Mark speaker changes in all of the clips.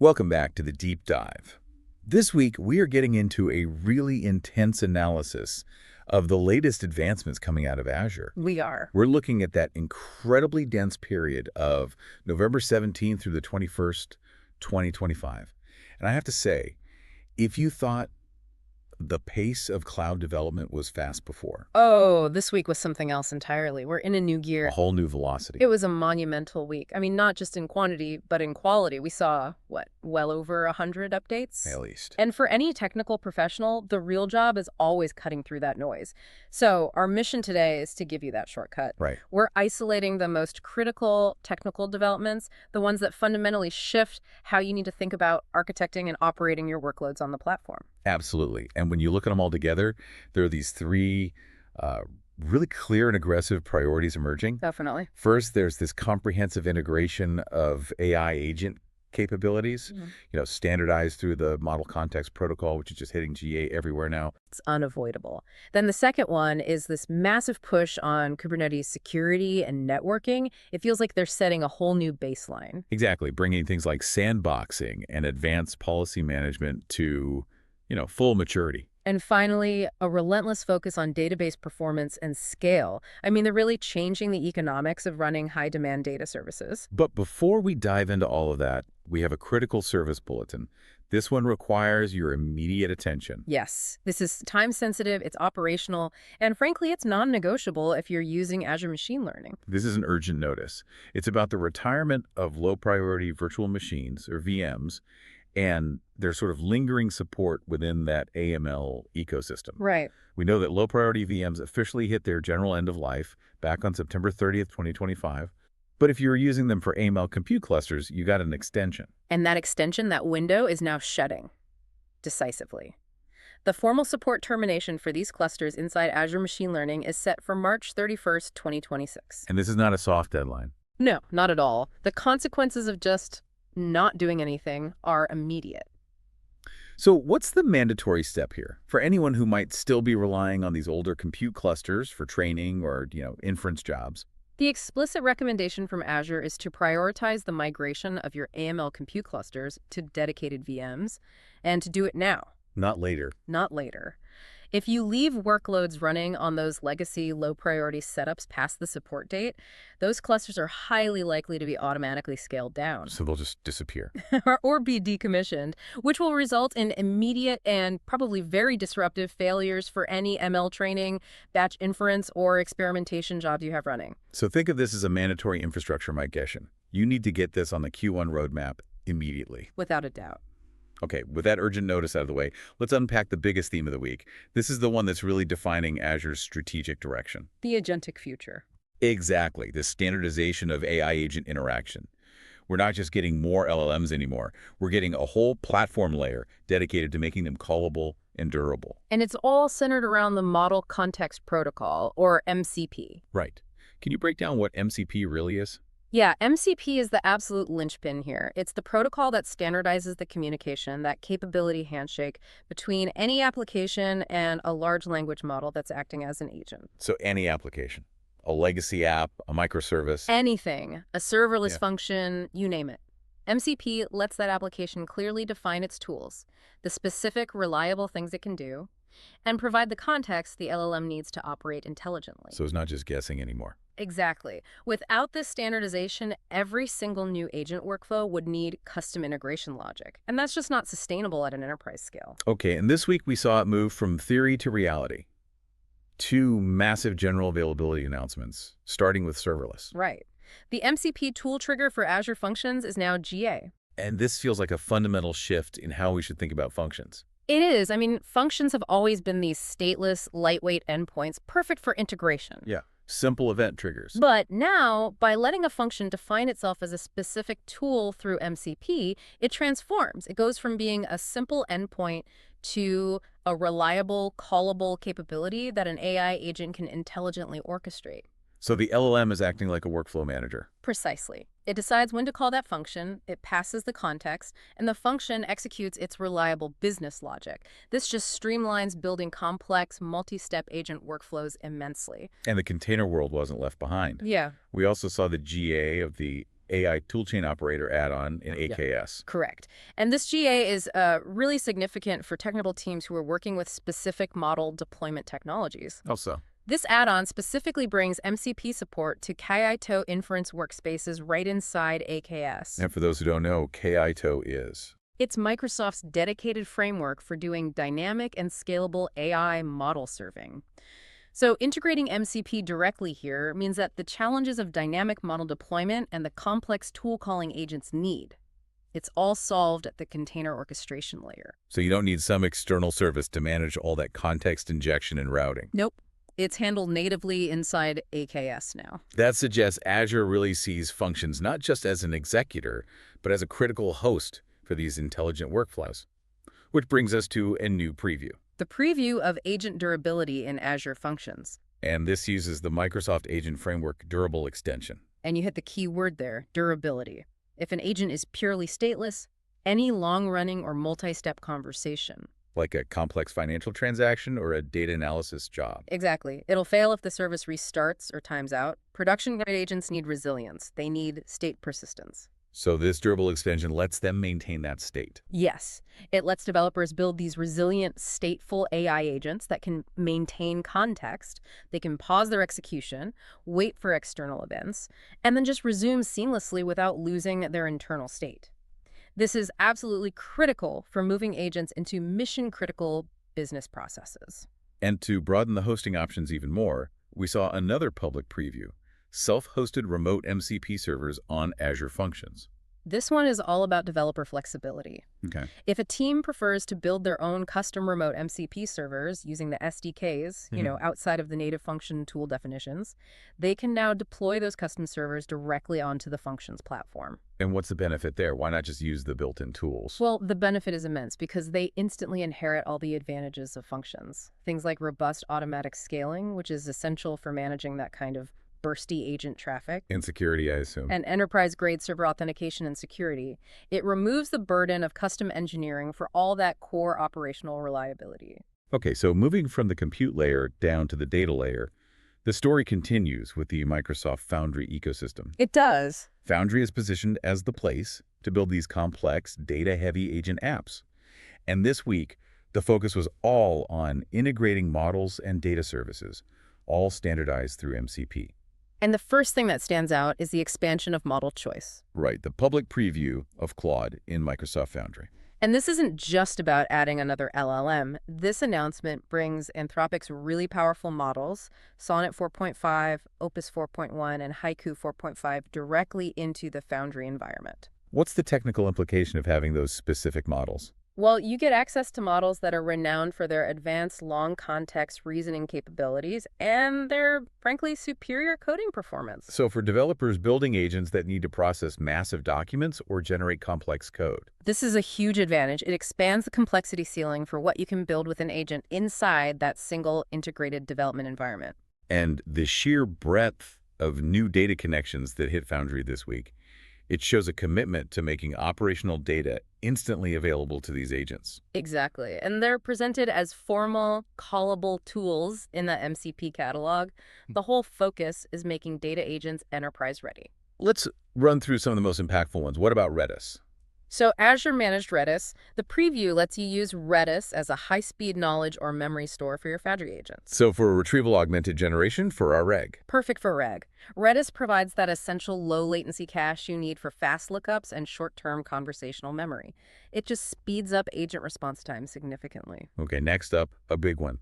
Speaker 1: Welcome back to the Deep Dive. This week, we are getting into a really intense analysis of the latest advancements coming out of Azure.
Speaker 2: We are.
Speaker 1: We're looking at that incredibly dense period of November 17th through the 21st, 2025. And I have to say, if you thought the pace of cloud development was fast before,
Speaker 2: Oh, this week was something else entirely. We're in a new
Speaker 1: a
Speaker 2: gear.
Speaker 1: whole new velocity.
Speaker 2: It was a monumental week. I mean, not just in quantity, but in quality. We saw, well over 100 updates?
Speaker 1: At least.
Speaker 2: And for any technical professional, the real job is always cutting through that noise. So our mission today is to give you that shortcut.
Speaker 1: Right.
Speaker 2: We're isolating the most critical technical developments, the ones that fundamentally shift how you need to think about architecting and operating your workloads on the platform.
Speaker 1: Absolutely. And when you look at them all together, there are these three really clear and aggressive priorities emerging.
Speaker 2: Definitely.
Speaker 1: First, there's this comprehensive integration of AI agent capabilities, standardized through the Model Context Protocol, which is just hitting GA everywhere now.
Speaker 2: It's unavoidable. Then the second one is this massive push on Kubernetes security and networking. It feels like they're setting a whole new baseline.
Speaker 1: Exactly, bringing things like sandboxing and advanced policy management to, full maturity.
Speaker 2: And finally, a relentless focus on database performance and scale. I mean, they're really changing the economics of running high-demand data services.
Speaker 1: But before we dive into all of that, we have a critical service bulletin. This one requires your immediate attention.
Speaker 2: Yes, this is time-sensitive, it's operational, and frankly, it's non-negotiable if you're using Azure Machine Learning.
Speaker 1: This is an urgent notice. It's about the retirement of low-priority virtual machines, or VMs, and their sort of lingering support within that AML ecosystem.
Speaker 2: Right.
Speaker 1: We know that low-priority VMs officially hit their general end of life back on September 30th, 2025. But if you were using them for AML compute clusters, you got an extension.
Speaker 2: And that extension, that window, is now shutting decisively. The formal support termination for these clusters inside Azure Machine Learning is set for March 31st, 2026.
Speaker 1: And this is not a soft deadline.
Speaker 2: No, not at all. The consequences of just not doing anything are immediate.
Speaker 1: So what's the mandatory step here for anyone who might still be relying on these older compute clusters for training or, inference jobs?
Speaker 2: The explicit recommendation from Azure is to prioritize the migration of your AML compute clusters to dedicated VMs, and to do it now.
Speaker 1: Not later.
Speaker 2: Not later. If you leave workloads running on those legacy low-priority setups past the support date, those clusters are highly likely to be automatically scaled down.
Speaker 1: So they'll just disappear.
Speaker 2: or be decommissioned, which will result in immediate and probably very disruptive failures for any ML training, batch inference, or experimentation jobs you have running.
Speaker 1: So think of this as a mandatory infrastructure migration. You need to get this on the Q1 roadmap immediately.
Speaker 2: Without a doubt.
Speaker 1: Okay, with that urgent notice out of the way, let's unpack the biggest theme of the week. This is the one that's really defining Azure's strategic direction.
Speaker 2: The agentic future.
Speaker 1: Exactly, the standardization of AI agent interaction. We're not just getting more LLMs anymore. We're getting a whole platform layer dedicated to making them callable and durable.
Speaker 2: And it's all centered around the Model Context Protocol, or MCP.
Speaker 1: Right. Can you break down what MCP really is?
Speaker 2: Yeah, MCP is the absolute linchpin here. It's the protocol that standardizes the communication, that capability handshake between any application and a large language model that's acting as an agent.
Speaker 1: So any application, a legacy app, a microservice.
Speaker 2: Anything, a serverless function, you name it. MCP lets that application clearly define its tools, the specific, reliable things it can do, and provide the context the LLM needs to operate intelligently.
Speaker 1: So it's not just guessing anymore.
Speaker 2: Exactly. Without this standardization, every single new agent workflow would need custom integration logic. And that's just not sustainable at an enterprise scale.
Speaker 1: Okay, and this week we saw it move from theory to reality. 2 massive general availability announcements, starting with serverless.
Speaker 2: Right. The MCP tool trigger for Azure Functions is now GA.
Speaker 1: And this feels like a fundamental shift in how we should think about functions.
Speaker 2: It is. I mean, functions have always been these stateless, lightweight endpoints, perfect for integration.
Speaker 1: Yeah. Simple event triggers.
Speaker 2: But now, by letting a function define itself as a specific tool through MCP, it transforms. It goes from being a simple endpoint to a reliable, callable capability that an AI agent can intelligently orchestrate.
Speaker 1: So the LLM is acting like a workflow manager.
Speaker 2: Precisely. It decides when to call that function, it passes the context, and the function executes its reliable business logic. This just streamlines building complex, multi-step agent workflows immensely.
Speaker 1: And the container world wasn't left behind.
Speaker 2: Yeah.
Speaker 1: We also saw the GA of the AI toolchain operator add-on in
Speaker 2: Yeah.
Speaker 1: AKS.
Speaker 2: Correct. And this GA is really significant for technical teams who are working with specific model deployment technologies.
Speaker 1: Also,
Speaker 2: This add-on specifically brings MCP support to Kaito inference workspaces right inside AKS.
Speaker 1: and for those who don't know, Kaito is.
Speaker 2: It's Microsoft's dedicated framework for doing dynamic and scalable AI model serving. So integrating MCP directly here means that the challenges of dynamic model deployment and the complex tool calling agents need. It's all solved at the container orchestration layer.
Speaker 1: So you don't need some external service to manage all that context injection and routing.
Speaker 2: Nope. It's handled natively inside AKS now.
Speaker 1: That suggests Azure really sees functions not just as an executor, but as a critical host for these intelligent workflows. Which brings us to a new preview.
Speaker 2: The preview of agent durability in Azure Functions.
Speaker 1: And this uses the Microsoft Agent Framework Durable extension.
Speaker 2: And you hit the key word there, durability. If an agent is purely stateless, any long-running or multi-step conversation.
Speaker 1: Like a complex financial transaction or a data analysis job.
Speaker 2: Exactly. It'll fail if the service restarts or times out. Production-grade agents need resilience. They need state persistence.
Speaker 1: So this durable extension lets them maintain that state.
Speaker 2: Yes, it lets developers build these resilient, stateful AI agents that can maintain context. They can pause their execution, wait for external events, and then just resume seamlessly without losing their internal state. This is absolutely critical for moving agents into mission-critical business processes.
Speaker 1: And to broaden the hosting options even more, we saw another public preview, self-hosted remote MCP servers on Azure Functions.
Speaker 2: This one is all about developer flexibility.
Speaker 1: Okay.
Speaker 2: If a team prefers to build their own custom remote MCP servers using the SDKs, outside of the native function tool definitions, they can now deploy those custom servers directly onto the Functions platform.
Speaker 1: And what's the benefit there? Why not just use the built-in tools?
Speaker 2: Well, the benefit is immense because they instantly inherit all the advantages of Functions. Things like robust automatic scaling, which is essential for managing that kind of bursty agent traffic.
Speaker 1: And security, I assume.
Speaker 2: And enterprise-grade server authentication and security. It removes the burden of custom engineering for all that core operational reliability.
Speaker 1: Okay, so moving from the compute layer down to the data layer, the story continues with the Microsoft Foundry ecosystem.
Speaker 2: It does.
Speaker 1: Foundry is positioned as the place to build these complex, data-heavy agent apps. And this week, the focus was all on integrating models and data services, all standardized through MCP.
Speaker 2: And the first thing that stands out is the expansion of model choice.
Speaker 1: Right, the public preview of Claude in Microsoft Foundry.
Speaker 2: And this isn't just about adding another LLM. This announcement brings Anthropic's really powerful models, Sonnet 4.5, Opus 4.1, and Haiku 4.5, directly into the Foundry environment.
Speaker 1: What's the technical implication of having those specific models?
Speaker 2: Well, you get access to models that are renowned for their advanced long-context reasoning capabilities and their, frankly, superior coding performance.
Speaker 1: So for developers building agents that need to process massive documents or generate complex code.
Speaker 2: This is a huge advantage. It expands the complexity ceiling for what you can build with an agent inside that single integrated development environment.
Speaker 1: And the sheer breadth of new data connections that hit Foundry this week, it shows a commitment to making operational data instantly available to these agents.
Speaker 2: Exactly. And they're presented as formal, callable tools in the MCP catalog. The whole focus is making data agents enterprise-ready.
Speaker 1: Let's run through some of the most impactful ones. What about Redis?
Speaker 2: So Azure Managed Redis, the preview lets you use Redis as a high-speed knowledge or memory store for your Foundry agents.
Speaker 1: So for retrieval augmented generation for our reg.
Speaker 2: Perfect for reg. Redis provides that essential low-latency cache you need for fast lookups and short-term conversational memory. It just speeds up agent response time significantly.
Speaker 1: Okay, next up, a big one.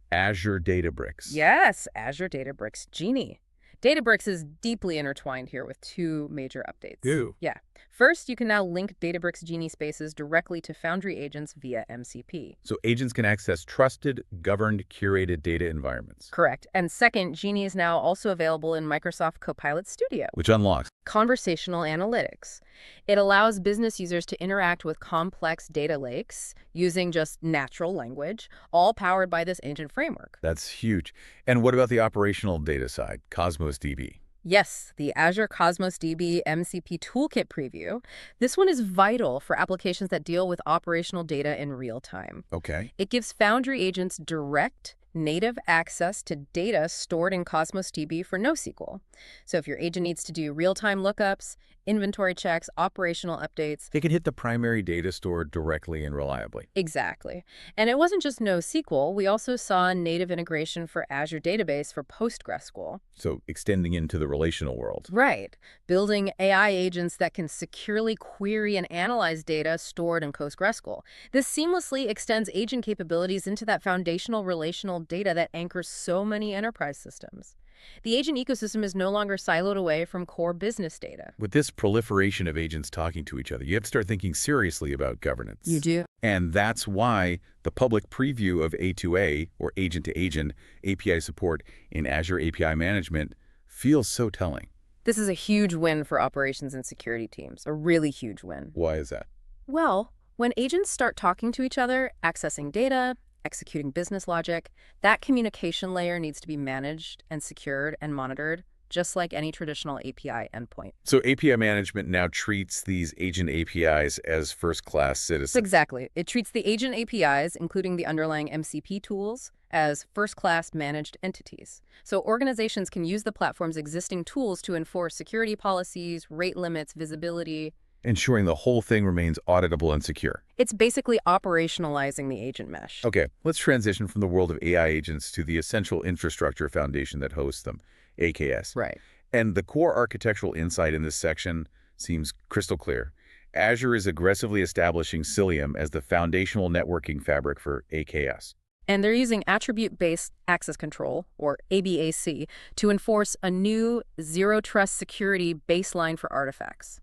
Speaker 1: Azure Databricks.
Speaker 2: Yes, Azure Databricks Genie. Databricks is deeply intertwined here with two major updates.
Speaker 1: Ew.
Speaker 2: Yeah. First, you can now link Databricks Genie spaces directly to Foundry agents via MCP.
Speaker 1: So agents can access trusted, governed, curated data environments.
Speaker 2: Correct. And second, Genie is now also available in Microsoft Copilot Studio.
Speaker 1: Which unlocks
Speaker 2: Conversational analytics. It allows business users to interact with complex data lakes using just natural language, all powered by this agent framework.
Speaker 1: That's huge. And what about the operational data side, Cosmos DB?
Speaker 2: Yes, the Azure Cosmos DB MCP Toolkit preview. This one is vital for applications that deal with operational data in real time.
Speaker 1: Okay.
Speaker 2: It gives Foundry agents direct, native access to data stored in Cosmos DB for NoSQL. So if your agent needs to do real-time lookups, inventory checks, operational updates.
Speaker 1: They can hit the primary data store directly and reliably.
Speaker 2: Exactly. And it wasn't just NoSQL. We also saw native integration for Azure Database for PostgreSQL.
Speaker 1: So extending into the relational world.
Speaker 2: Right. Building AI agents that can securely query and analyze data stored in PostgreSQL. This seamlessly extends agent capabilities into that foundational relational data that anchors so many enterprise systems. The agent ecosystem is no longer siloed away from core business data.
Speaker 1: With this proliferation of agents talking to each other, you have to start thinking seriously about governance.
Speaker 2: You do.
Speaker 1: And that's why the public preview of A2A, or agent-to-agent, API support in Azure API Management feels so telling.
Speaker 2: This is a huge win for operations and security teams, a really huge win.
Speaker 1: Why is that?
Speaker 2: Well, when agents start talking to each other, accessing data, executing business logic, that communication layer needs to be managed and secured and monitored, just like any traditional API endpoint.
Speaker 1: So API management now treats these agent APIs as first-class citizens.
Speaker 2: Exactly. It treats the agent APIs, including the underlying MCP tools, as first-class managed entities. So organizations can use the platform's existing tools to enforce security policies, rate limits, visibility,
Speaker 1: ensuring the whole thing remains auditable and secure.
Speaker 2: It's basically operationalizing the agent mesh.
Speaker 1: Okay, let's transition from the world of AI agents to the essential infrastructure foundation that hosts them, AKS.
Speaker 2: Right.
Speaker 1: And the core architectural insight in this section seems crystal clear. Azure is aggressively establishing Cilium as the foundational networking fabric for AKS.
Speaker 2: And they're using attribute-based access control, or ABAC, to enforce a new zero-trust security baseline for artifacts.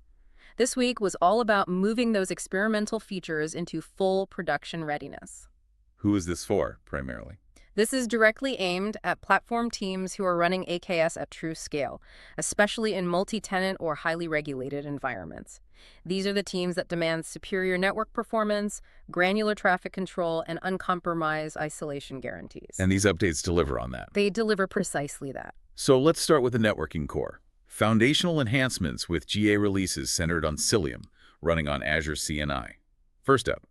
Speaker 2: This week was all about moving those experimental features into full production readiness.
Speaker 1: Who is this for, primarily?
Speaker 2: This is directly aimed at platform teams who are running AKS at true scale, especially in multi-tenant or highly regulated environments. These are the teams that demand superior network performance, granular traffic control, and uncompromised isolation guarantees.
Speaker 1: And these updates deliver on that.
Speaker 2: They deliver precisely that.
Speaker 1: So let's start with the networking core. Foundational enhancements with GA releases centered on Cilium, running on Azure CNI. First up,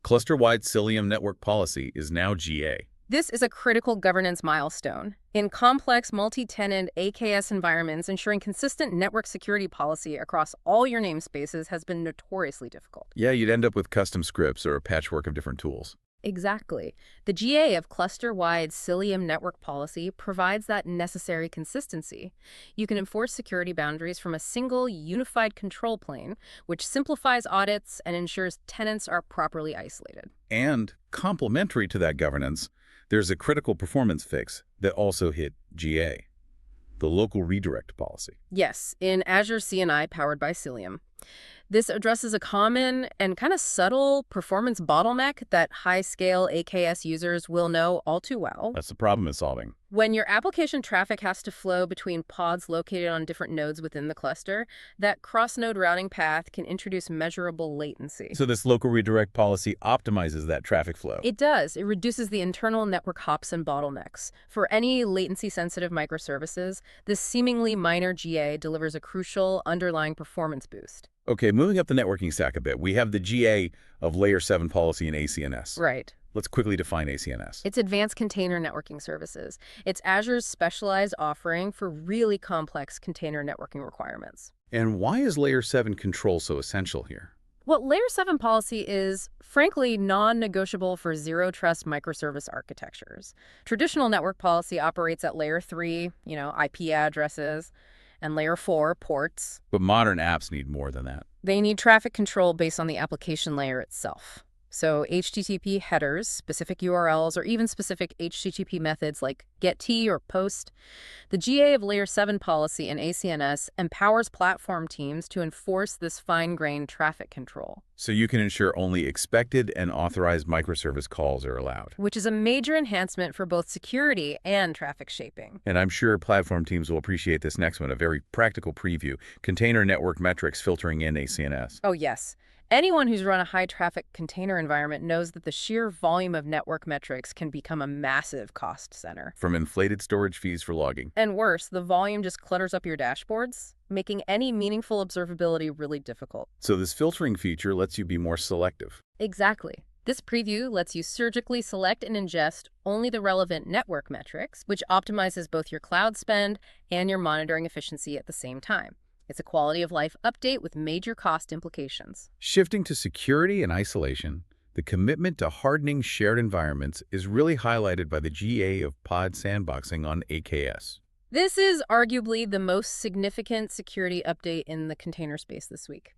Speaker 1: cluster-wide Cilium network policy is now GA.
Speaker 2: This is a critical governance milestone. In complex multi-tenant AKS environments, ensuring consistent network security policy across all your namespaces has been notoriously difficult.
Speaker 1: Yeah, you'd end up with custom scripts or a patchwork of different tools.
Speaker 2: Exactly. The GA of cluster-wide Cilium network policy provides that necessary consistency. You can enforce security boundaries from a single unified control plane, which simplifies audits and ensures tenants are properly isolated.
Speaker 1: And complementary to that governance, there's a critical performance fix that also hit GA, the local redirect policy.
Speaker 2: Yes, in Azure CNI powered by Cilium. This addresses a common and kind of subtle performance bottleneck that high-scale AKS users will know all too well.
Speaker 1: That's the problem it's solving.
Speaker 2: When your application traffic has to flow between pods located on different nodes within the cluster, that cross-node routing path can introduce measurable latency.
Speaker 1: So this local redirect policy optimizes that traffic flow.
Speaker 2: It does. It reduces the internal network hops and bottlenecks. For any latency-sensitive microservices, this seemingly minor GA delivers a crucial underlying performance boost.
Speaker 1: Okay, moving up the networking stack a bit, we have the GA of Layer 7 policy in ACNS.
Speaker 2: Right.
Speaker 1: Let's quickly define ACNS.
Speaker 2: It's Advanced Container Networking Services. It's Azure's specialized offering for really complex container networking requirements.
Speaker 1: And why is Layer 7 control so essential here?
Speaker 2: Well, Layer 7 policy is, frankly, non-negotiable for zero-trust microservice architectures. Traditional network policy operates at Layer 3, IP addresses, and Layer 4, ports.
Speaker 1: But modern apps need more than that.
Speaker 2: They need traffic control based on the application layer itself. So HTTP headers, specific URLs, or even specific HTTP methods like GET or POST. The GA of Layer 7 policy in ACNS empowers platform teams to enforce this fine-grained traffic control.
Speaker 1: So you can ensure only expected and authorized microservice calls are allowed.
Speaker 2: Which is a major enhancement for both security and traffic shaping.
Speaker 1: And I'm sure platform teams will appreciate this next one, a very practical preview. Container network metrics filtering in ACNS.
Speaker 2: Oh, yes. Anyone who's run a high-traffic container environment knows that the sheer volume of network metrics can become a massive cost center.
Speaker 1: From inflated storage fees for logging.
Speaker 2: And worse, the volume just clutters up your dashboards, making any meaningful observability really difficult.
Speaker 1: So this filtering feature lets you be more selective.
Speaker 2: Exactly. This preview lets you surgically select and ingest only the relevant network metrics, which optimizes both your cloud spend and your monitoring efficiency at the same time. It's a quality of life update with major cost implications.
Speaker 1: Shifting to security and isolation, the commitment to hardening shared environments is really highlighted by the GA of pod sandboxing on AKS.
Speaker 2: This is arguably the most significant security update in the container space this week.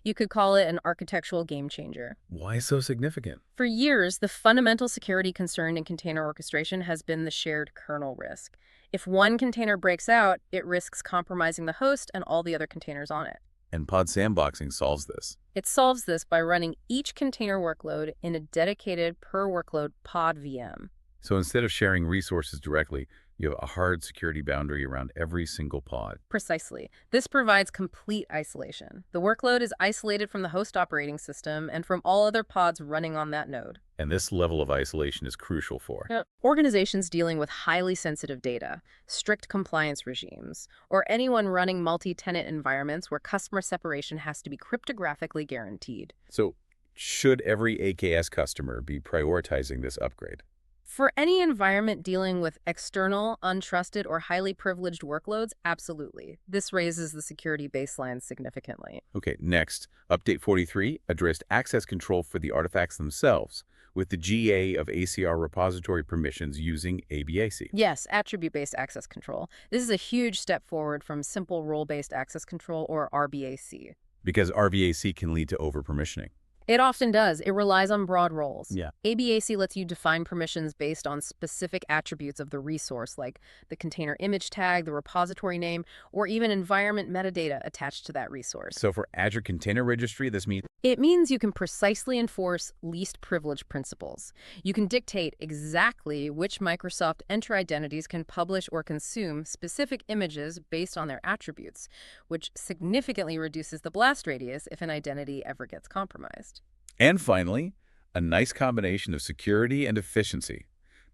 Speaker 2: You could call it an architectural game changer.
Speaker 1: Why so significant?
Speaker 2: For years, the fundamental security concern in container orchestration has been the shared kernel risk. If one container breaks out, it risks compromising the host and all the other containers on it.
Speaker 1: And pod sandboxing solves this.
Speaker 2: It solves this by running each container workload in a dedicated per workload pod VM.
Speaker 1: So instead of sharing resources directly, you have a hard security boundary around every single pod.
Speaker 2: Precisely. This provides complete isolation. The workload is isolated from the host operating system and from all other pods running on that node.
Speaker 1: And this level of isolation is crucial for
Speaker 2: Organizations dealing with highly sensitive data, strict compliance regimes, or anyone running multi-tenant environments where customer separation has to be cryptographically guaranteed.
Speaker 1: So should every AKS customer be prioritizing this upgrade?
Speaker 2: For any environment dealing with external, untrusted, or highly privileged workloads, absolutely. This raises the security baseline significantly.
Speaker 1: Okay, next, Update 43 addressed access control for the artifacts themselves with the GA of ACR repository permissions using ABAC.
Speaker 2: Yes, attribute-based access control. This is a huge step forward from simple role-based access control, or RBAC.
Speaker 1: Because RBAC can lead to over-permissioning.
Speaker 2: It often does. It relies on broad roles.
Speaker 1: Yeah.
Speaker 2: ABAC lets you define permissions based on specific attributes of the resource, like the container image tag, the repository name, or even environment metadata attached to that resource.
Speaker 1: So for Azure Container Registry, this means
Speaker 2: It means you can precisely enforce least privilege principles. You can dictate exactly which Microsoft Entra identities can publish or consume specific images based on their attributes, which significantly reduces the blast radius if an identity ever gets compromised.
Speaker 1: And finally, a nice combination of security and efficiency,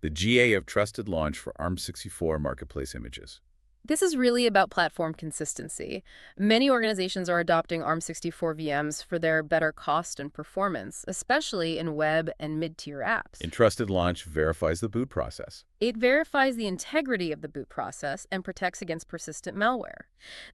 Speaker 1: the GA of Trusted Launch for ARM64 marketplace images.
Speaker 2: This is really about platform consistency. Many organizations are adopting ARM64 VMs for their better cost and performance, especially in web and mid-tier apps.
Speaker 1: And Trusted Launch verifies the boot process.
Speaker 2: It verifies the integrity of the boot process and protects against persistent malware.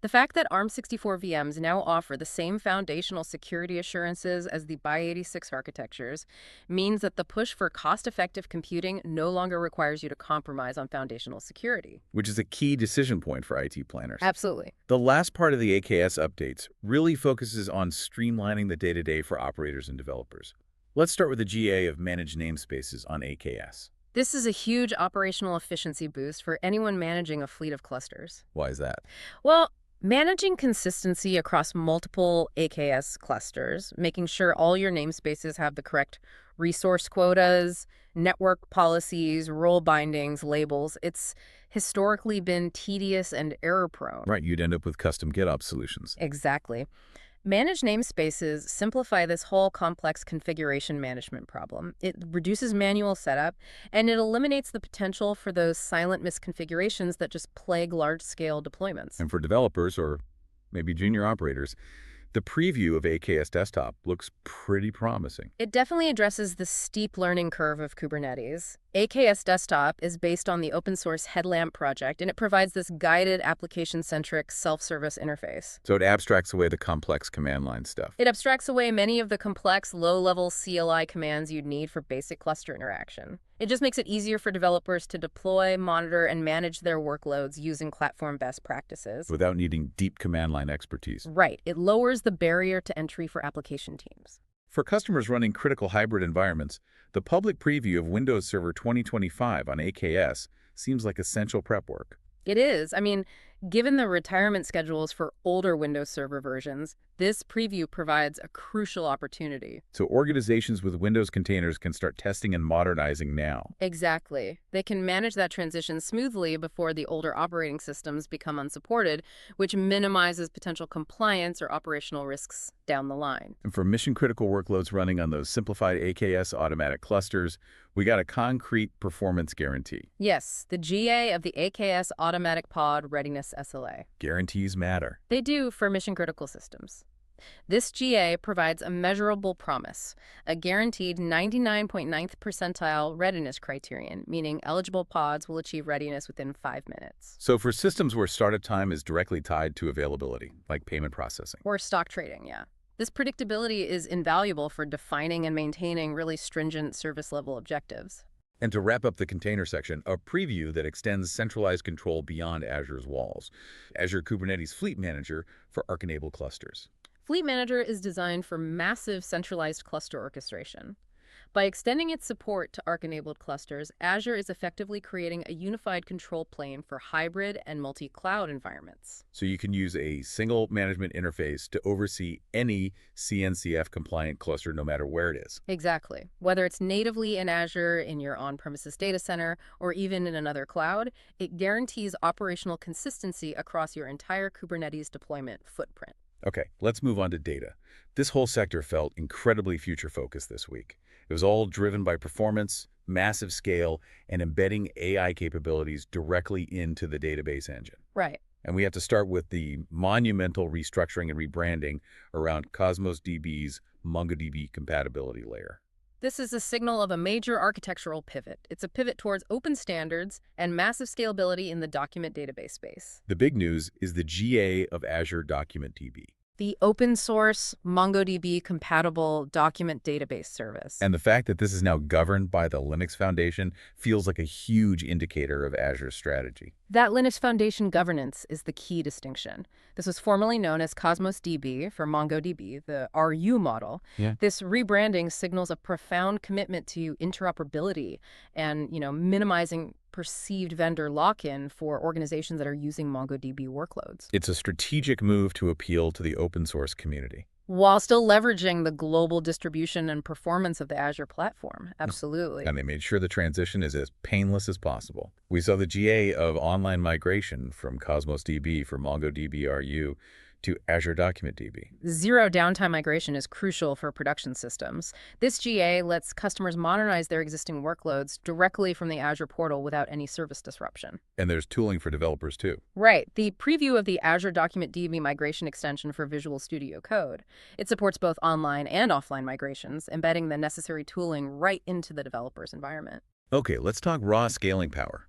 Speaker 2: The fact that ARM64 VMs now offer the same foundational security assurances as the x86 architectures means that the push for cost-effective computing no longer requires you to compromise on foundational security.
Speaker 1: Which is a key decision point for IT planners.
Speaker 2: Absolutely.
Speaker 1: The last part of the AKS updates really focuses on streamlining the day-to-day for operators and developers. Let's start with the GA of Managed Namespaces on AKS.
Speaker 2: This is a huge operational efficiency boost for anyone managing a fleet of clusters.
Speaker 1: Why is that?
Speaker 2: Well, managing consistency across multiple AKS clusters, making sure all your namespaces have the correct resource quotas, network policies, role bindings, labels, it's historically been tedious and error-prone.
Speaker 1: Right, you'd end up with custom GitOps solutions.
Speaker 2: Exactly. Managed namespaces simplify this whole complex configuration management problem. It reduces manual setup, and it eliminates the potential for those silent misconfigurations that just plague large-scale deployments.
Speaker 1: And for developers or maybe junior operators, the preview of AKS Desktop looks pretty promising.
Speaker 2: It definitely addresses the steep learning curve of Kubernetes. AKS Desktop is based on the open-source Headlamp project, and it provides this guided, application-centric, self-service interface.
Speaker 1: So it abstracts away the complex command line stuff.
Speaker 2: It abstracts away many of the complex, low-level CLI commands you'd need for basic cluster interaction. It just makes it easier for developers to deploy, monitor, and manage their workloads using platform best practices.
Speaker 1: Without needing deep command line expertise.
Speaker 2: Right. It lowers the barrier to entry for application teams.
Speaker 1: For customers running critical hybrid environments, the public preview of Windows Server 2025 on AKS seems like essential prep work.
Speaker 2: It is. I mean, given the retirement schedules for older Windows Server versions, this preview provides a crucial opportunity.
Speaker 1: So organizations with Windows containers can start testing and modernizing now.
Speaker 2: Exactly. They can manage that transition smoothly before the older operating systems become unsupported, which minimizes potential compliance or operational risks down the line.
Speaker 1: And for mission-critical workloads running on those simplified AKS automatic clusters, we got a concrete performance guarantee.
Speaker 2: Yes, the GA of the AKS Automatic Pod Readiness SLA.
Speaker 1: Guarantees matter.
Speaker 2: They do for mission-critical systems. This GA provides a measurable promise, a guaranteed 99.9th percentile readiness criterion, meaning eligible pods will achieve readiness within 5 minutes.
Speaker 1: So for systems where startup time is directly tied to availability, like payment processing.
Speaker 2: Or stock trading, yeah. This predictability is invaluable for defining and maintaining really stringent service level objectives.
Speaker 1: And to wrap up the container section, a preview that extends centralized control beyond Azure's walls. Azure Kubernetes Fleet Manager for Arc-enabled clusters.
Speaker 2: Fleet Manager is designed for massive centralized cluster orchestration. By extending its support to Arc-enabled clusters, Azure is effectively creating a unified control plane for hybrid and multi-cloud environments.
Speaker 1: So you can use a single management interface to oversee any CNCF-compliant cluster no matter where it is.
Speaker 2: Exactly. Whether it's natively in Azure, in your on-premises data center, or even in another cloud, it guarantees operational consistency across your entire Kubernetes deployment footprint.
Speaker 1: Okay, let's move on to data. This whole sector felt incredibly future-focused this week. It was all driven by performance, massive scale, and embedding AI capabilities directly into the database engine.
Speaker 2: Right.
Speaker 1: And we have to start with the monumental restructuring and rebranding around Cosmos DB's MongoDB compatibility layer.
Speaker 2: This is a signal of a major architectural pivot. It's a pivot towards open standards and massive scalability in the document database space.
Speaker 1: The big news is the GA of Azure Document DB.
Speaker 2: The open source MongoDB compatible document database service.
Speaker 1: And the fact that this is now governed by the Linux Foundation feels like a huge indicator of Azure's strategy.
Speaker 2: That Linux Foundation governance is the key distinction. This was formerly known as Cosmos DB for MongoDB, the RU model.
Speaker 1: Yeah.
Speaker 2: This rebranding signals a profound commitment to interoperability and, minimizing perceived vendor lock-in for organizations that are using MongoDB workloads,
Speaker 1: It's a strategic move to appeal to the open source community.
Speaker 2: while still leveraging the global distribution and performance of the Azure platform. Absolutely.
Speaker 1: And they made sure the transition is as painless as possible. We saw the GA of online migration from Cosmos DB for MongoDB RU to Azure Document DB.
Speaker 2: Zero downtime migration is crucial for production systems. This GA lets customers modernize their existing workloads directly from the Azure portal without any service disruption.
Speaker 1: And there's tooling for developers too.
Speaker 2: Right. The preview of the Azure Document DB migration extension for Visual Studio Code. It supports both online and offline migrations, embedding the necessary tooling right into the developer's environment.
Speaker 1: Okay, let's talk raw scaling power.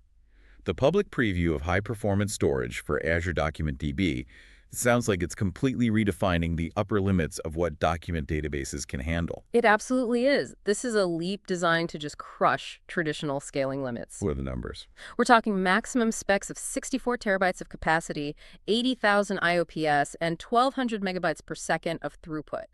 Speaker 1: The public preview of high-performance storage for Azure Document DB sounds like it's completely redefining the upper limits of what document databases can handle.
Speaker 2: It absolutely is. This is a leap designed to just crush traditional scaling limits.
Speaker 1: What are the numbers?
Speaker 2: We're talking maximum specs of 64 terabytes of capacity, 80,000 IOPS, and 1,200 megabytes per second of throughput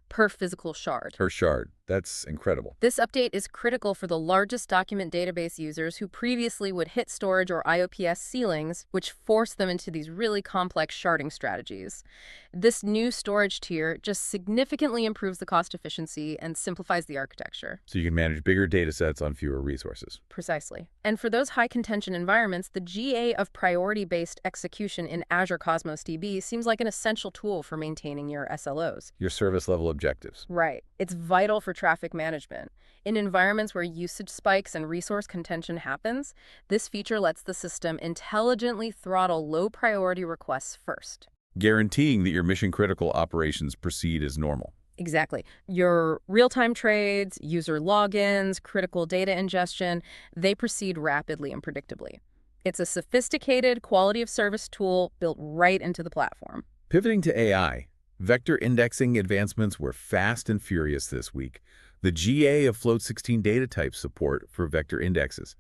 Speaker 2: per physical shard.
Speaker 1: Per shard. That's incredible.
Speaker 2: This update is critical for the largest document database users who previously would hit storage or IOPS ceilings, which force them into these really complex sharding strategies. This new storage tier just significantly improves the cost efficiency and simplifies the architecture.
Speaker 1: So you can manage bigger data sets on fewer resources.
Speaker 2: Precisely. And for those high-contention environments, the GA of priority-based execution in Azure Cosmos DB seems like an essential tool for maintaining your SLOs.
Speaker 1: Your service level objectives.
Speaker 2: Right. It's vital for traffic management. In environments where usage spikes and resource contention happens, this feature lets the system intelligently throttle low-priority requests first.
Speaker 1: Guaranteeing that your mission-critical operations proceed as normal.
Speaker 2: Exactly. Your real-time trades, user logins, critical data ingestion, they proceed rapidly and predictably. It's a sophisticated quality of service tool built right into the platform.
Speaker 1: Pivoting to AI, vector indexing advancements were fast and furious this week. The GA of Float 16 data type support for vector indexes.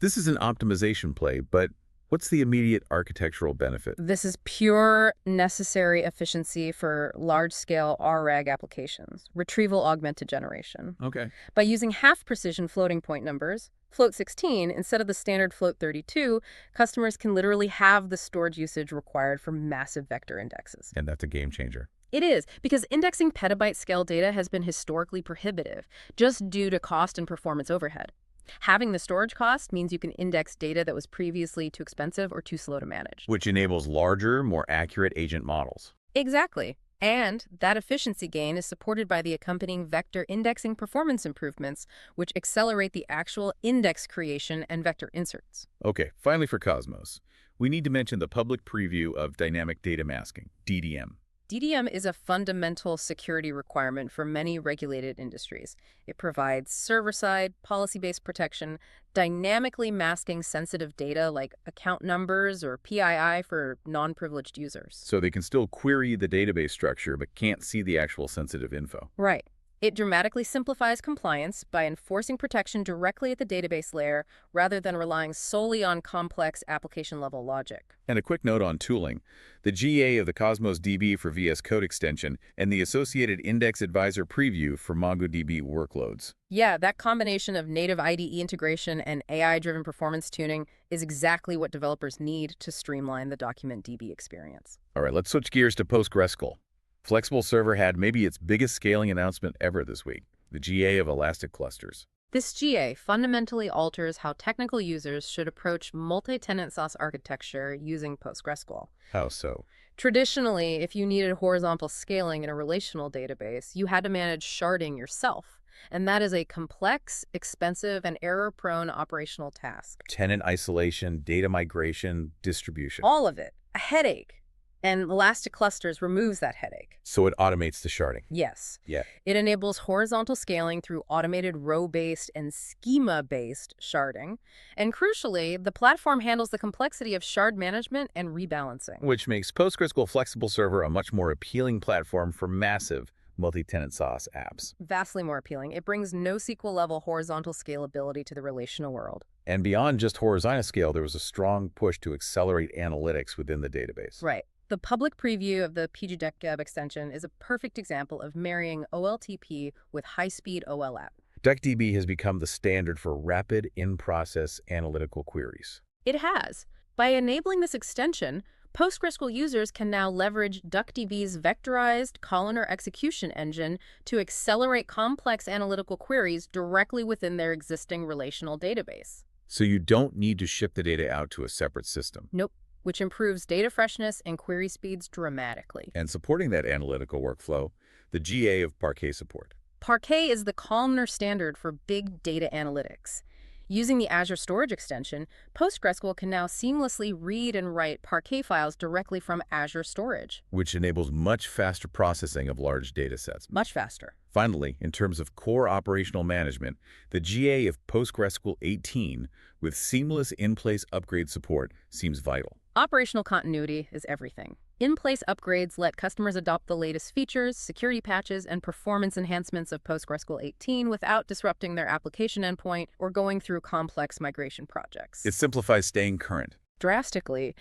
Speaker 1: This is an optimization play, but what's the immediate architectural benefit?
Speaker 2: This is pure necessary efficiency for large-scale RAG applications, retrieval augmented generation.
Speaker 1: Okay.
Speaker 2: By using half-precision floating point numbers, Float 16, instead of the standard Float 32, customers can literally have the storage usage required for massive vector indexes.
Speaker 1: And that's a game changer.
Speaker 2: It is, because indexing petabyte-scale data has been historically prohibitive, just due to cost and performance overhead. Having the storage cost means you can index data that was previously too expensive or too slow to manage.
Speaker 1: Which enables larger, more accurate agent models.
Speaker 2: Exactly. And that efficiency gain is supported by the accompanying vector indexing performance improvements, which accelerate the actual index creation and vector inserts.
Speaker 1: Okay, finally for Cosmos, we need to mention the public preview of dynamic data masking, DDM.
Speaker 2: DDM is a fundamental security requirement for many regulated industries. It provides server-side, policy-based protection, dynamically masking sensitive data like account numbers or PII for non-privileged users.
Speaker 1: So they can still query the database structure but can't see the actual sensitive info.
Speaker 2: Right. It dramatically simplifies compliance by enforcing protection directly at the database layer rather than relying solely on complex application-level logic.
Speaker 1: And a quick note on tooling. The GA of the Cosmos DB for VS Code extension and the associated Index Advisor preview for MongoDB workloads.
Speaker 2: Yeah, that combination of native IDE integration and AI-driven performance tuning is exactly what developers need to streamline the document DB experience.
Speaker 1: All right, let's switch gears to PostgreSQL. Flexible Server had maybe its biggest scaling announcement ever this week, the GA of Elastic Clusters.
Speaker 2: This GA fundamentally alters how technical users should approach multi-tenant SaaS architecture using PostgreSQL.
Speaker 1: How so?
Speaker 2: Traditionally, if you needed horizontal scaling in a relational database, you had to manage sharding yourself. And that is a complex, expensive, and error-prone operational task.
Speaker 1: Tenant isolation, data migration, distribution.
Speaker 2: All of it. A headache. And Elastic Clusters removes that headache.
Speaker 1: So it automates the sharding.
Speaker 2: Yes.
Speaker 1: Yeah.
Speaker 2: It enables horizontal scaling through automated row-based and schema-based sharding. And crucially, the platform handles the complexity of shard management and rebalancing.
Speaker 1: Which makes PostgreSQL Flexible Server a much more appealing platform for massive multi-tenant SaaS apps.
Speaker 2: Vastly more appealing. It brings NoSQL-level horizontal scalability to the relational world.
Speaker 1: And beyond just horizontal scale, there was a strong push to accelerate analytics within the database.
Speaker 2: Right. The public preview of the pgDuckDB extension is a perfect example of marrying OLTP with high-speed OLAP.
Speaker 1: DuckDB has become the standard for rapid in-process analytical queries.
Speaker 2: It has. By enabling this extension, PostgreSQL users can now leverage DuckDB's vectorized columnar execution engine to accelerate complex analytical queries directly within their existing relational database.
Speaker 1: So you don't need to ship the data out to a separate system.
Speaker 2: Nope. Which improves data freshness and query speeds dramatically.
Speaker 1: And supporting that analytical workflow, the GA of Parquet support.
Speaker 2: Parquet is the columnar standard for big data analytics. Using the Azure Storage extension, PostgreSQL can now seamlessly read and write Parquet files directly from Azure Storage.
Speaker 1: Which enables much faster processing of large data sets.
Speaker 2: Much faster.
Speaker 1: Finally, in terms of core operational management, the GA of PostgreSQL 18 with seamless in-place upgrade support seems vital.
Speaker 2: Operational continuity is everything. In-place upgrades let customers adopt the latest features, security patches, and performance enhancements of PostgreSQL 18 without disrupting their application endpoint or going through complex migration projects.
Speaker 1: It simplifies staying current.
Speaker 2: Drastically.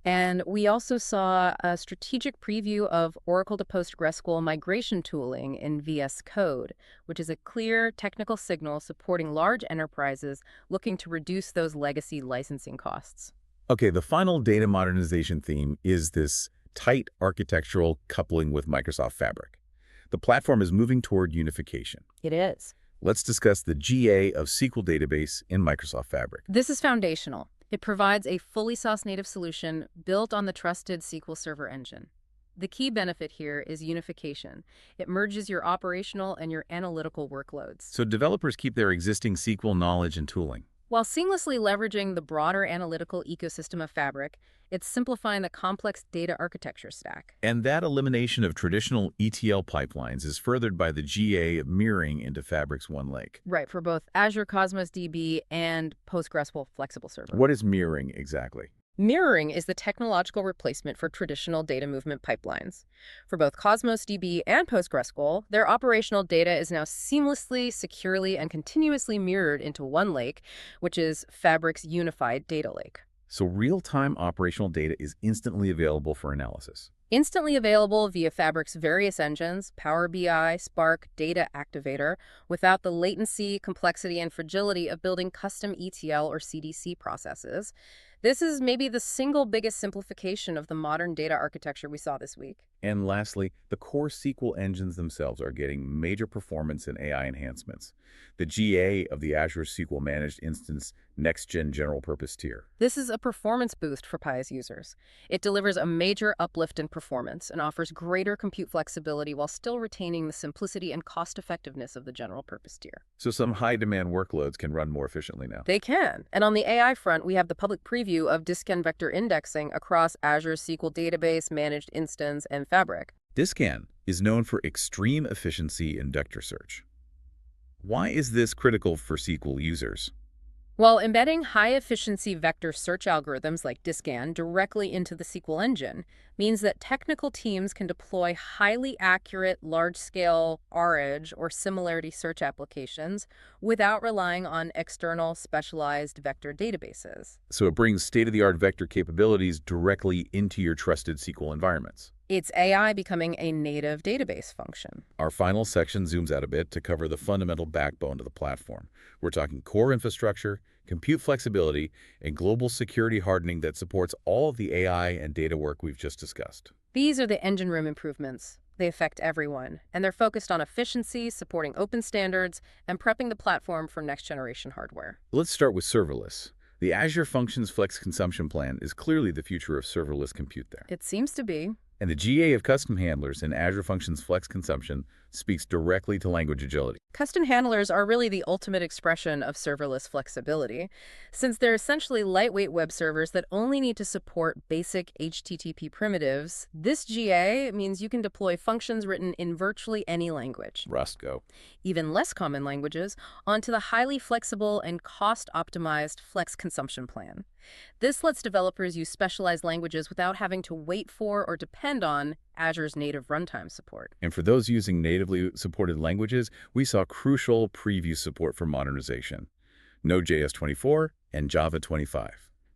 Speaker 2: And we also saw a strategic preview of Oracle to PostgreSQL migration tooling in VS Code, which is a clear technical signal supporting large enterprises looking to reduce those legacy licensing costs.
Speaker 1: Okay, the final data modernization theme is this tight architectural coupling with Microsoft Fabric. The platform is moving toward unification.
Speaker 2: It is.
Speaker 1: Let's discuss the GA of SQL database in Microsoft Fabric.
Speaker 2: This is foundational. It provides a fully SaaS-native solution built on the trusted SQL Server engine. The key benefit here is unification. It merges your operational and your analytical workloads.
Speaker 1: So developers keep their existing SQL knowledge and tooling.
Speaker 2: While seamlessly leveraging the broader analytical ecosystem of Fabric, it's simplifying the complex data architecture stack.
Speaker 1: And that elimination of traditional ETL pipelines is furthered by the GA mirroring into Fabric's One Lake.
Speaker 2: Right, for both Azure Cosmos DB and PostgreSQL Flexible Server.
Speaker 1: What is mirroring exactly?
Speaker 2: Mirroring is the technological replacement for traditional data movement pipelines. For both Cosmos DB and PostgreSQL, their operational data is now seamlessly, securely, and continuously mirrored into One Lake, which is Fabric's unified data lake.
Speaker 1: So real-time operational data is instantly available for analysis.
Speaker 2: Instantly available via Fabric's various engines, Power BI, Spark, Data Activator, without the latency, complexity, and fragility of building custom ETL or CDC processes. This is maybe the single biggest simplification of the modern data architecture we saw this week.
Speaker 1: And lastly, the core SQL engines themselves are getting major performance and AI enhancements. The GA of the Azure SQL Managed Instance Next-Gen General Purpose Tier.
Speaker 2: This is a performance boost for PIAS users. It delivers a major uplift in performance and offers greater compute flexibility while still retaining the simplicity and cost-effectiveness of the general purpose tier.
Speaker 1: So some high-demand workloads can run more efficiently now.
Speaker 2: They can. And on the AI front, we have the public preview of disk and vector indexing across Azure SQL Database, Managed Instance, and Fabric.
Speaker 1: Discan is known for extreme efficiency in vector search. Why is this critical for SQL users?
Speaker 2: While embedding high-efficiency vector search algorithms like Discan directly into the SQL engine means that technical teams can deploy highly accurate, large-scale REdge or similarity search applications without relying on external specialized vector databases.
Speaker 1: So it brings state-of-the-art vector capabilities directly into your trusted SQL environments.
Speaker 2: It's AI becoming a native database function.
Speaker 1: Our final section zooms out a bit to cover the fundamental backbone of the platform. We're talking core infrastructure, compute flexibility, and global security hardening that supports all of the AI and data work we've just discussed.
Speaker 2: These are the engine room improvements. They affect everyone, and they're focused on efficiency, supporting open standards, and prepping the platform for next-generation hardware.
Speaker 1: Let's start with serverless. The Azure Functions Flex Consumption Plan is clearly the future of serverless compute there.
Speaker 2: It seems to be.
Speaker 1: And the GA of custom handlers in Azure Functions Flex Consumption speaks directly to language agility.
Speaker 2: Custom handlers are really the ultimate expression of serverless flexibility, since they're essentially lightweight web servers that only need to support basic HTTP primitives. This GA means you can deploy functions written in virtually any language,
Speaker 1: Rust Go.
Speaker 2: even less common languages, onto the highly flexible and cost-optimized Flex Consumption Plan. This lets developers use specialized languages without having to wait for or depend on Azure's native runtime support.
Speaker 1: And for those using natively supported languages, we saw crucial preview support for modernization. Node.js 24 and Java 25.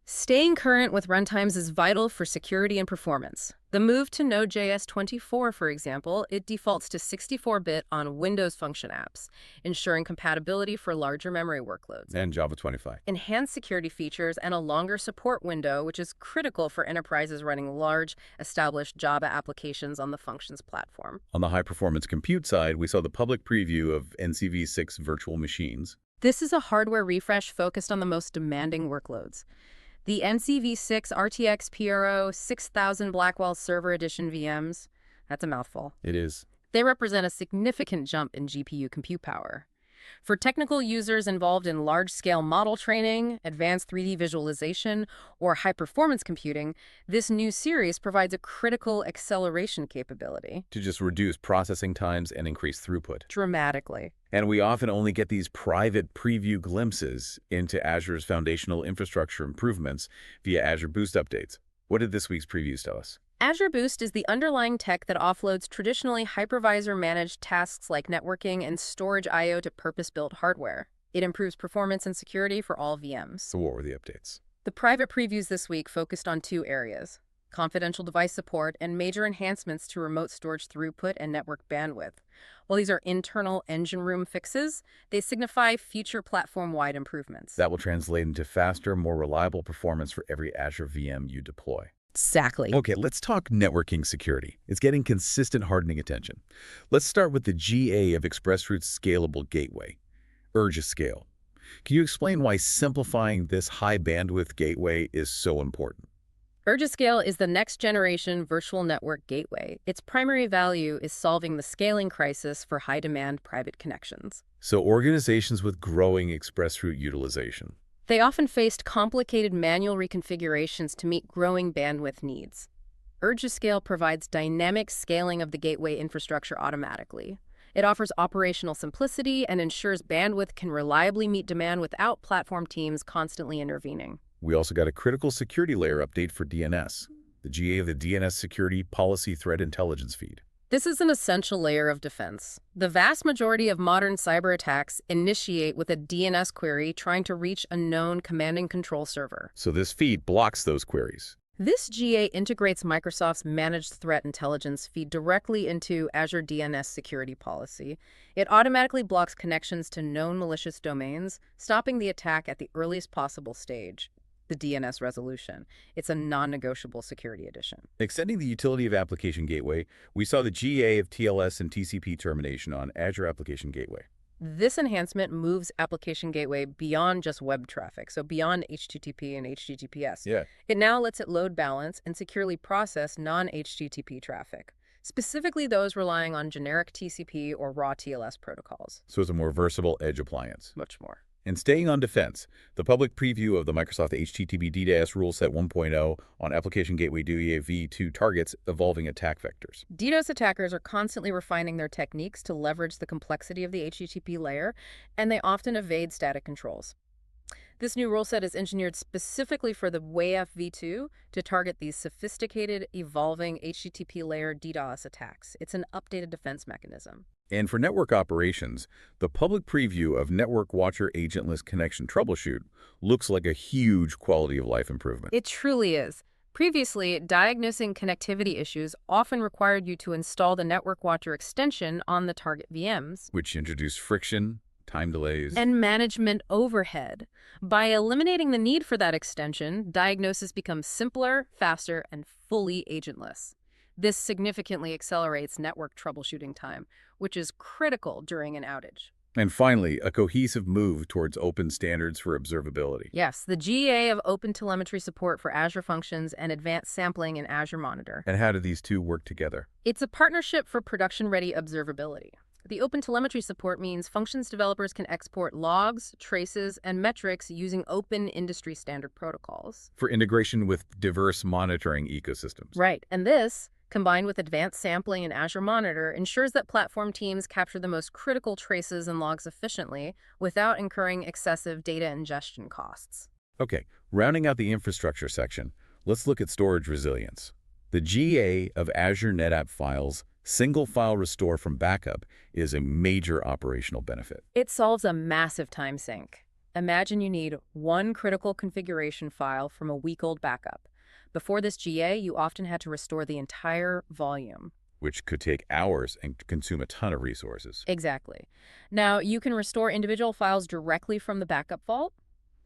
Speaker 2: Staying current with runtimes is vital for security and performance. The move to Node.js 24, for example, it defaults to 64-bit on Windows function apps, ensuring compatibility for larger memory workloads.
Speaker 1: And Java 25.
Speaker 2: Enhanced security features and a longer support window, which is critical for enterprises running large, established Java applications on the functions platform.
Speaker 1: On the high-performance compute side, we saw the public preview of NCV6 virtual machines.
Speaker 2: This is a hardware refresh focused on the most demanding workloads. The NCV6 RTX PRO 6000 Blackwell Server Edition VMs, that's a mouthful.
Speaker 1: It is.
Speaker 2: They represent a significant jump in GPU compute power. For technical users involved in large-scale model training, advanced 3D visualization, or high-performance computing, this new series provides a critical acceleration capability.
Speaker 1: To just reduce processing times and increase throughput.
Speaker 2: Dramatically.
Speaker 1: And we often only get these private preview glimpses into Azure's foundational infrastructure improvements via Azure Boost updates. What did this week's previews tell us?
Speaker 2: Azure Boost is the underlying tech that offloads traditionally hypervisor-managed tasks like networking and storage I/O to purpose-built hardware. It improves performance and security for all VMs.
Speaker 1: So what were the updates?
Speaker 2: The private previews this week focused on two areas: confidential device support and major enhancements to remote storage throughput and network bandwidth. While these are internal engine room fixes, they signify future platform-wide improvements.
Speaker 1: That will translate into faster, more reliable performance for every Azure VM you deploy.
Speaker 2: Exactly.
Speaker 1: Okay, let's talk networking security. It's getting consistent hardening attention. Let's start with the GA of ExpressRoute's scalable gateway, Scale. Can you explain why simplifying this high-bandwidth gateway is so important?
Speaker 2: Scale is the next-generation virtual network gateway. Its primary value is solving the scaling crisis for high-demand private connections.
Speaker 1: So organizations with growing ExpressRoute utilization.
Speaker 2: They often faced complicated manual reconfigurations to meet growing bandwidth needs. Scale provides dynamic scaling of the gateway infrastructure automatically. It offers operational simplicity and ensures bandwidth can reliably meet demand without platform teams constantly intervening.
Speaker 1: We also got a critical security layer update for DNS, the GA of the DNS Security Policy Threat Intelligence Feed.
Speaker 2: This is an essential layer of defense. The vast majority of modern cyber attacks initiate with a DNS query trying to reach a known command and control server.
Speaker 1: So this feed blocks those queries.
Speaker 2: This GA integrates Microsoft's Managed Threat Intelligence feed directly into Azure DNS Security Policy. It automatically blocks connections to known malicious domains, stopping the attack at the earliest possible stage, the DNS resolution. It's a non-negotiable security addition.
Speaker 1: Extending the utility of Application Gateway, we saw the GA of TLS and TCP termination on Azure Application Gateway.
Speaker 2: This enhancement moves Application Gateway beyond just web traffic, so beyond HTTP and HTTPS.
Speaker 1: Yeah.
Speaker 2: It now lets it load balance and securely process non-HTTP traffic, specifically those relying on generic TCP or raw TLS protocols.
Speaker 1: So it's a more versatile edge appliance.
Speaker 2: Much more.
Speaker 1: And staying on defense, the public preview of the Microsoft HTTP DDoS rule set 1.0 on Application Gateway v2 targets evolving attack vectors.
Speaker 2: DDoS attackers are constantly refining their techniques to leverage the complexity of the HTTP layer, and they often evade static controls. This new rule set is engineered specifically for the WAF v2 to target these sophisticated, evolving HTTP layer DDoS attacks. It's an updated defense mechanism.
Speaker 1: And for network operations, the public preview of Network Watcher Agentless Connection Troubleshoot looks like a huge quality of life improvement.
Speaker 2: It truly is. Previously, diagnosing connectivity issues often required you to install the Network Watcher extension on the target VMs,
Speaker 1: Which introduced friction, time delays,
Speaker 2: and management overhead. By eliminating the need for that extension, diagnosis becomes simpler, faster, and fully agentless. This significantly accelerates network troubleshooting time, which is critical during an outage.
Speaker 1: and finally, a cohesive move towards open standards for observability.
Speaker 2: Yes, the GA of OpenTelemetry support for Azure Functions and advanced sampling in Azure Monitor.
Speaker 1: And how do these two work together?
Speaker 2: It's a partnership for production-ready observability. The OpenTelemetry support means Functions developers can export logs, traces, and metrics using open industry standard protocols.
Speaker 1: For integration with diverse monitoring ecosystems.
Speaker 2: Right, and this, combined with advanced sampling in Azure Monitor, ensures that platform teams capture the most critical traces and logs efficiently without incurring excessive data ingestion costs.
Speaker 1: Okay, rounding out the infrastructure section, let's look at storage resilience. The GA of Azure NetApp Files single file restore from backup is a major operational benefit.
Speaker 2: It solves a massive time sink. Imagine you need one critical configuration file from a week-old backup. Before this GA, you often had to restore the entire volume.
Speaker 1: Which could take hours and consume a ton of resources.
Speaker 2: Exactly. Now, you can restore individual files directly from the backup vault.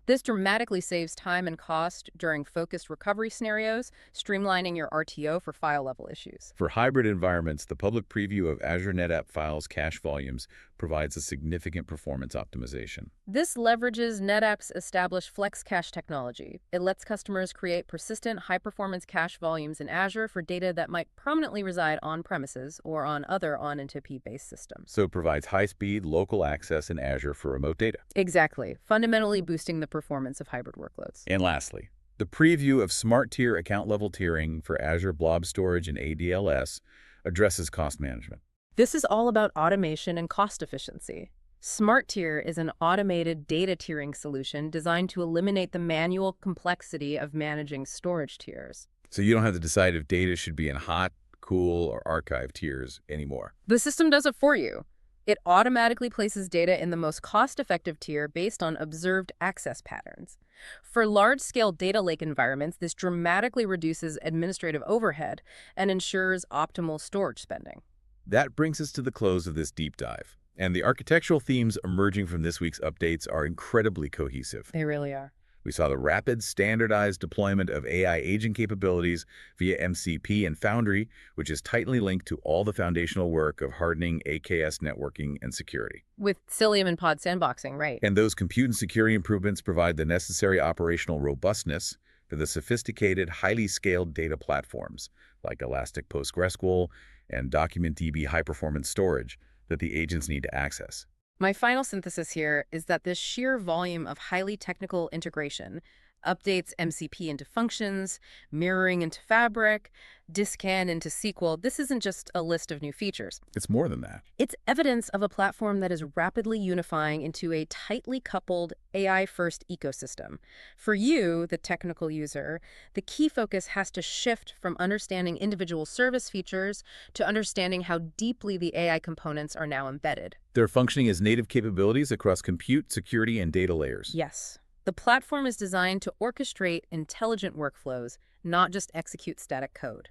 Speaker 2: This dramatically saves time and cost during focused recovery scenarios, streamlining your RTO for file-level issues.
Speaker 1: For hybrid environments, the public preview of Azure NetApp Files cache volumes provides a significant performance optimization.
Speaker 2: This leverages NetApp's established Flex Cache technology. It lets customers create persistent, high-performance cache volumes in Azure for data that might permanently reside on-premises or on other ONNTP-based systems.
Speaker 1: So it provides high-speed, local access in Azure for remote data.
Speaker 2: Exactly, fundamentally boosting the performance of hybrid workloads.
Speaker 1: And lastly, the preview of Smart Tier account-level tiering for Azure Blob Storage and ADLS addresses cost management.
Speaker 2: This is all about automation and cost efficiency. Smart Tier is an automated data tiering solution designed to eliminate the manual complexity of managing storage tiers.
Speaker 1: So you don't have to decide if data should be in hot, cool, or archive tiers anymore.
Speaker 2: The system does it for you. It automatically places data in the most cost-effective tier based on observed access patterns. For large-scale data lake environments, this dramatically reduces administrative overhead and ensures optimal storage spending.
Speaker 1: That brings us to the close of this deep dive. And the architectural themes emerging from this week's updates are incredibly cohesive.
Speaker 2: They really are.
Speaker 1: We saw the rapid, standardized deployment of AI agent capabilities via MCP and Foundry, which is tightly linked to all the foundational work of hardening AKS networking and security.
Speaker 2: With Cilium and pod sandboxing, right.
Speaker 1: And those compute and security improvements provide the necessary operational robustness for the sophisticated, highly scaled data platforms like Elastic PostgreSQL and DocumentDB high-performance storage that the agents need to access.
Speaker 2: My final synthesis here is that this sheer volume of highly technical integration updates MCP into functions, mirroring into Fabric, Discan into SQL. This isn't just a list of new features.
Speaker 1: It's more than that.
Speaker 2: It's evidence of a platform that is rapidly unifying into a tightly coupled AI-first ecosystem. For you, the technical user, the key focus has to shift from understanding individual service features to understanding how deeply the AI components are now embedded.
Speaker 1: They're functioning as native capabilities across compute, security, and data layers.
Speaker 2: Yes. The platform is designed to orchestrate intelligent workflows, not just execute static code.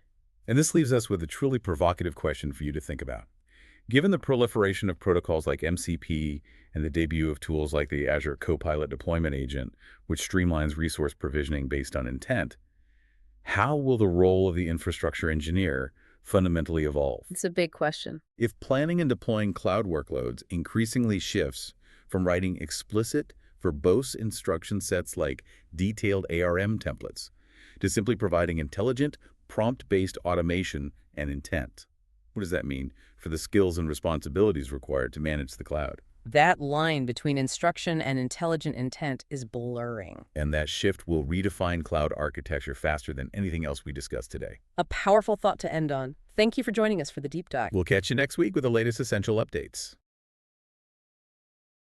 Speaker 1: And this leaves us with a truly provocative question for you to think about. Given the proliferation of protocols like MCP and the debut of tools like the Azure Copilot Deployment Agent, which streamlines resource provisioning based on intent, how will the role of the infrastructure engineer fundamentally evolve?
Speaker 2: It's a big question.
Speaker 1: If planning and deploying cloud workloads increasingly shifts from writing explicit, verbose instruction sets like detailed ARM templates to simply providing intelligent, prompt-based automation and intent. What does that mean for the skills and responsibilities required to manage the cloud?
Speaker 2: That line between instruction and intelligent intent is blurring.
Speaker 1: And that shift will redefine cloud architecture faster than anything else we discussed today.
Speaker 2: A powerful thought to end on. Thank you for joining us for the deep dive.
Speaker 1: We'll catch you next week with the latest essential updates.